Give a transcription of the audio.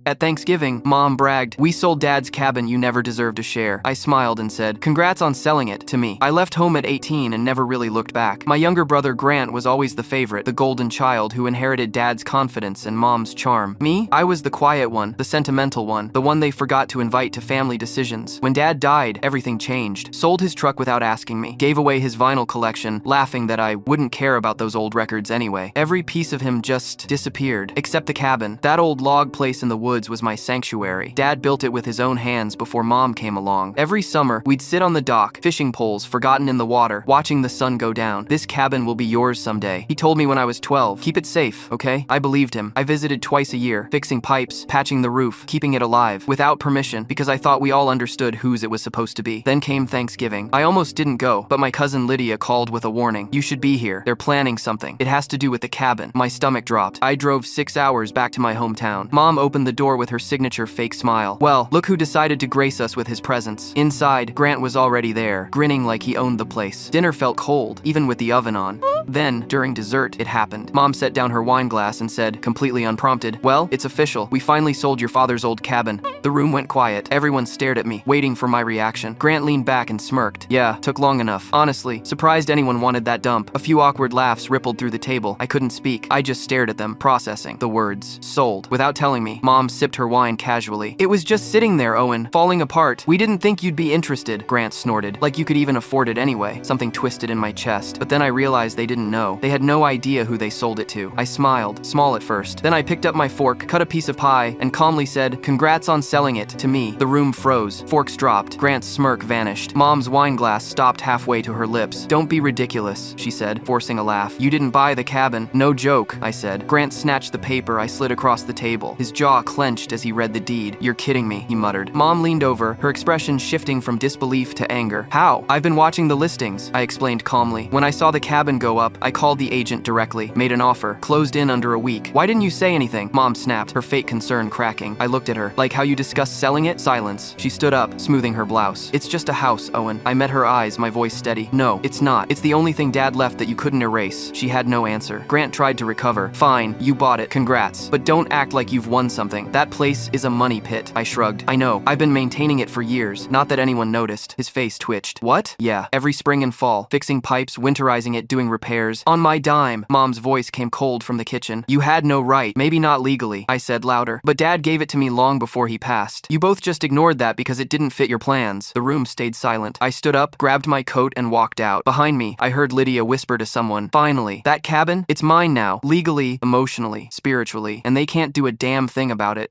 At Thanksgiving, Mom bragged, "We sold Dad's cabin, you never deserved a share." I smiled and said, "Congrats on selling it to me." I left home at 18 and never really looked back. My younger brother Grant was always the favorite, the golden child who inherited Dad's confidence and Mom's charm. Me? I was the quiet one, the sentimental one, the one they forgot to invite to family decisions. When Dad died, everything changed. Sold his truck without asking me, gave away his vinyl collection, laughing that I wouldn't care about those old records anyway. Every piece of him just disappeared, except the cabin. That old log place in the woods was my sanctuary. Dad built it with his own hands before Mom came along. Every summer, we'd sit on the dock, fishing poles forgotten in the water, watching the sun go down. "This cabin will be yours someday," he told me when I was 12. "Keep it safe, okay?" I believed him. I visited twice a year, fixing pipes, patching the roof, keeping it alive, without permission, because I thought we all understood whose it was supposed to be. Then came Thanksgiving. I almost didn't go, but my cousin Lydia called with a warning. "You should be here. They're planning something. It has to do with the cabin." My stomach dropped. I drove 6 hours back to my hometown. Mom opened the door with her signature fake smile. Well, look who decided to grace us with his presence. Inside, Grant was already there, grinning like he owned the place. Dinner felt cold, even with the oven on. Then, during dessert, it happened. Mom set down her wine glass and said, completely unprompted, "Well, it's official. We finally sold your father's old cabin." The room went quiet. Everyone stared at me, waiting for my reaction. Grant leaned back and smirked. "Yeah, took long enough. Honestly, surprised anyone wanted that dump." A few awkward laughs rippled through the table. I couldn't speak. I just stared at them, processing the words. "Sold." Without telling me, Mom sipped her wine casually. "It was just sitting there, Owen, falling apart. We didn't think you'd be interested," Grant snorted. "Like you could even afford it anyway." Something twisted in my chest, but then I realized they didn't know. They had no idea who they sold it to. I smiled, small at first. Then I picked up my fork, cut a piece of pie, and calmly said, "Congrats on selling it to me." The room froze. Forks dropped. Grant's smirk vanished. Mom's wine glass stopped halfway to her lips. "Don't be ridiculous," she said, forcing a laugh. "You didn't buy the cabin." "No joke," I said. Grant snatched the paper I slid across the table. His jaw clenched as he read the deed. "You're kidding me," he muttered. Mom leaned over, her expression shifting from disbelief to anger. "How?" "I've been watching the listings," I explained calmly. "When I saw the cabin go up, I called the agent directly, made an offer, closed in under a week." "Why didn't you say anything?" Mom snapped, her fake concern cracking. I looked at her. "Like how you discussed selling it?" Silence. She stood up, smoothing her blouse. "It's just a house, Owen." I met her eyes, my voice steady. "No, it's not. It's the only thing Dad left that you couldn't erase." She had no answer. Grant tried to recover. "Fine, you bought it. Congrats. But don't act like you've won something. That place is a money pit." I shrugged. "I know. I've been maintaining it for years. Not that anyone noticed." His face twitched. "What?" "Yeah. Every spring and fall. Fixing pipes, winterizing it, doing repairs. On my dime." Mom's voice came cold from the kitchen. "You had no right. Maybe not legally," I said louder. "But Dad gave it to me long before he passed. You both just ignored that because it didn't fit your plans." The room stayed silent. I stood up, grabbed my coat, and walked out. Behind me, I heard Lydia whisper to someone, "Finally. That cabin? It's mine now. Legally, emotionally, spiritually. And they can't do a damn thing about it."